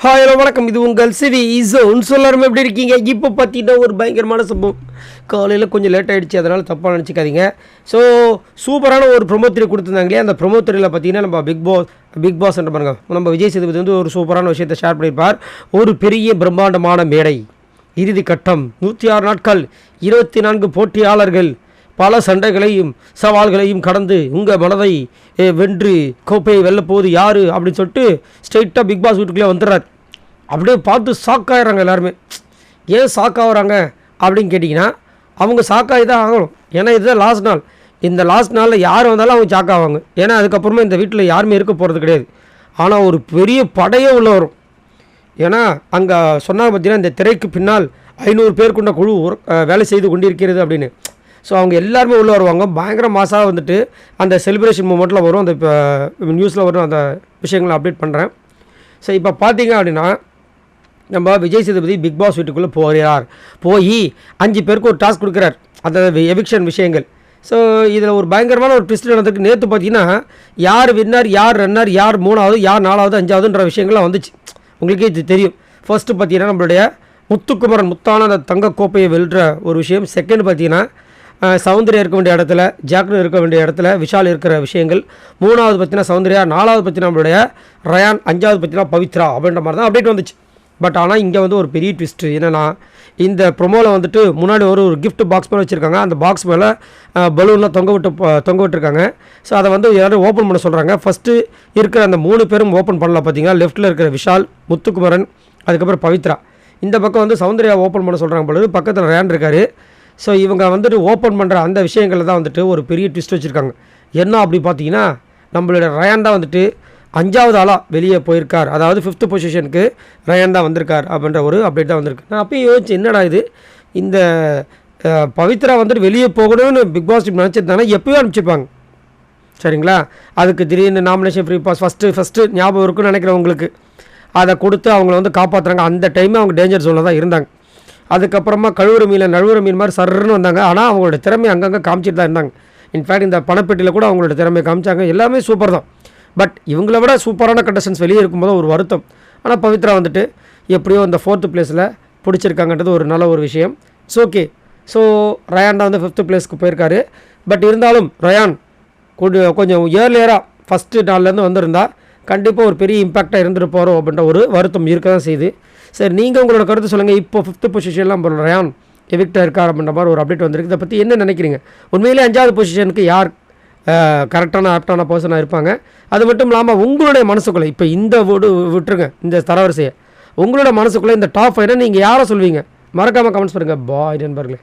Hi hello வணக்கம். இது உங்கள் சிவி இசோன். எல்லாருமே எப்படி இருக்கீங்க? இப்போ பார்த்தீங்கன்னா ஒரு பயங்கரமான சம்பவம். காலையில் கொஞ்சம் லேட் ஆகிடுச்சு, அதனால் தப்பாக நினச்சிக்காதீங்க. ஸோ சூப்பரான ஒரு ப்ரொமோ த்ரீ கொடுத்துருந்தாங்களே, அந்த ப்ரொமோ த்ரீயில் பார்த்தீங்கன்னா நம்ம பிக் பாஸ் பாருங்க, நம்ம விஜய் சேதுபதி வந்து ஒரு சூப்பரான விஷயத்தை ஷேர் பண்ணியிருப்பார். ஒரு பெரிய பிரம்மாண்டமான மேடை, இறுதி கட்டம், 106 நாட்கள், 24 போட்டியாளர்கள், பல சண்டைகளையும் சவால்களையும் கடந்து உங்கள் மனதை வென்று கோப்பையை வெல்ல போகுது யார் அப்படின்னு சொல்லிட்டு ஸ்ட்ரெயிட்டாக பிக் பாஸ் வீட்டுக்குள்ளே வந்துடுறார். அப்படியே பார்த்து ஷாக்காகிறாங்க எல்லாருமே. ஏன் ஷாக்காகிறாங்க அப்படின்னு கேட்டிங்கன்னா, அவங்க ஷாக்காகி தான் ஆகணும். ஏன்னா இதுதான் லாஸ்ட் நாள். இந்த லாஸ்ட் நாளில் யார் வந்தாலும் அவங்க ஷாக் ஆவாங்க. ஏன்னா அதுக்கப்புறமா இந்த வீட்டில் யாருமே இருக்க போகிறது கிடையாது. ஆனால் ஒரு பெரிய படையே உள்ள வரும். ஏன்னா அங்கே சொன்னாங்க பார்த்தீங்கன்னா, இந்த திரைக்கு பின்னால் 500 பேர் கொண்ட குழு வேலை செய்து கொண்டிருக்கிறது அப்படின்னு. ஸோ அவங்க எல்லாருமே உள்ளே வருவாங்க. பயங்கர மாசாக வந்துட்டு அந்த செலிப்ரேஷன் மூமெண்ட்டில் வரும். அந்த இப்போ நியூஸில் வரும். அந்த விஷயங்களை அப்டேட் பண்ணுறேன். ஸோ இப்போ பார்த்தீங்க அப்படின்னா, நம்ம விஜய் சேதுபதி பிக் பாஸ் வீட்டுக்குள்ளே போகிறார். போய் 5 பேருக்கு ஒரு டாஸ்க் கொடுக்குறார், அந்த எவிக்ஷன் விஷயங்கள். ஸோ இதில் ஒரு பயங்கரமான ஒரு ட்விஸ்ட் நடந்திருக்கு. நேற்று பார்த்தீங்கன்னா, யார் வின்னர், யார் ரன்னர், யார் 3வது, யார் 4வது, 5வதுன்ற விஷயங்கள்லாம் வந்துச்சு. உங்களுக்கே இது தெரியும். ஃபர்ஸ்ட்டு பார்த்தீங்கன்னா நம்மளுடைய முத்துக்குமரன், முத்தான அந்த தங்க கோப்பையை வெல்ற ஒரு விஷயம். செகண்ட் பார்த்தீங்கன்னா சௌந்தர்யா இருக்க வேண்டிய இடத்துல ஜாக்னு இருக்க வேண்டிய இடத்துல விஷால் இருக்கிற விஷயங்கள். 3வது பார்த்தீங்கன்னா சௌந்தர்யா, 4வது பார்த்தீங்கன்னா நம்மளுடைய ரயான், 5வது பார்த்தீங்கன்னா பவித்ரா அப்படின்ற மாதிரி தான் அப்டேட் வந்துச்சு. பட் ஆனால் இங்கே வந்து ஒரு பெரிய ட்விஸ்ட்டு என்னென்னா, இந்த ப்ரொமோவில் வந்துட்டு முன்னாடி ஒரு கிஃப்ட் பாக்ஸ் மேலே வச்சுருக்காங்க. அந்த பாக்ஸ் மேலே பலூன்லாம் தொங்க விட்டுருக்காங்க. ஸோ அதை வந்து யாரும் ஓப்பன் பண்ண சொல்கிறாங்க. ஃபஸ்ட்டு இருக்கிற அந்த 3 பேரும் ஓப்பன் பண்ணலாம். பார்த்தீங்கன்னா லெஃப்ட்டில் இருக்கிற விஷால், முத்துக்குமரன், அதுக்கப்புறம் பவித்ரா. இந்த பக்கம் வந்து சௌந்தர்யா ஓப்பன் பண்ண சொல்கிறாங்க பொழுது, பக்கத்தில் ரயான் இருக்கார். ஸோ இவங்க வந்துட்டு ஓப்பன் பண்ணுற அந்த விஷயங்களில் தான் வந்துட்டு ஒரு பெரிய ட்விஸ்ட் வச்சுருக்காங்க. என்ன அப்படி பார்த்தீங்கன்னா, நம்மளுடைய ரயான் தான் வந்துட்டு 5வது ஆளாக வெளியே போயிருக்கார். அதாவது 5th பொசிஷனுக்கு ரயான் தான் வந்திருக்கார் அப்படின்ற ஒரு அப்டேட் தான் வந்திருக்கு. நான் அப்பயும் யோசிச்சு, என்னடா இது, இந்த பவித்ரா வந்துட்டு வெளியே போகணும்னு பிக் பாஸ் டீம் நினச்சிருந்தாங்கன்னா எப்போயும் அனுப்பிச்சிருப்பாங்க. சரிங்களா? அதுக்கு திடீர்னு நாமினேஷன் ஃப்ரீ பாஸ் ஃபஸ்ட்டு ஞாபகம் இருக்குன்னு நினைக்கிறவங்களுக்கு அதை கொடுத்து அவங்கள வந்து காப்பாற்றுறாங்க. அந்த டைமே அவங்க டேஞ்சர் ஜோனில் தான் இருந்தாங்க. அதுக்கப்புறமா நழுவுற மீன் மாதிரி சர்ன்னு வந்தாங்க. ஆனால் அவங்களோட திறமை அங்கங்கே காமிச்சிட்டு தான் இருந்தாங்க. இன்ஃபேக்ட் இந்த பணப்பெட்டியில் கூட அவங்களோட திறமையை காமிச்சாங்க. எல்லாமே சூப்பர் தான். பட் இவங்கள விட சூப்பரான கண்டஸ்டன்ஸ் வெளியே இருக்கும்போது ஒரு வருத்தம். ஆனால் பவித்ரா வந்துட்டு எப்படியோ இந்த 4th பிளேஸில் பிடிச்சிருக்காங்கன்றது ஒரு நல்ல ஒரு விஷயம். It's okay. ஸோ ரயான் தான் வந்து 5th பிளேஸ்க்கு போயிருக்காரு. பட் இருந்தாலும் ரயான் கொஞ்சம் ஏர்லியராக ஃபஸ்ட்டு நாள்லேருந்து வந்திருந்தா கண்டிப்பாக ஒரு பெரிய இம்பாக்டாக இருந்துட்டு போகிறோம் அப்படின்ற ஒரு வருத்தம் இருக்க தான் செய்யுது. சரி, நீங்கள் உங்களோட கருத்து சொல்லுங்கள். இப்போ 5th பொசிஷன்லாம் ரயான் எவிக்டாக இருக்கார் அப்படின்ற மாதிரி ஒரு அப்டேட் வந்திருக்கு. இதை பற்றி என்ன நினைக்கிறீங்க? உண்மையிலே 5வது பொசிஷனுக்கு யார் கரெக்டான ஆப்டான பர்சனாக இருப்பாங்க? அது மட்டும் இல்லாமல் உங்களுடைய மனசுக்குள்ளே இப்போ இந்த விட்டுருங்க இந்த தரவரிசையை, உங்களோட மனசுக்குள்ளே இந்த டாப் 5 நீங்கள் யாரை சொல்வீங்க? மறக்காமல் கமெண்ட்ஸ் பண்ணுங்கள். பாய் நண்பர்களே.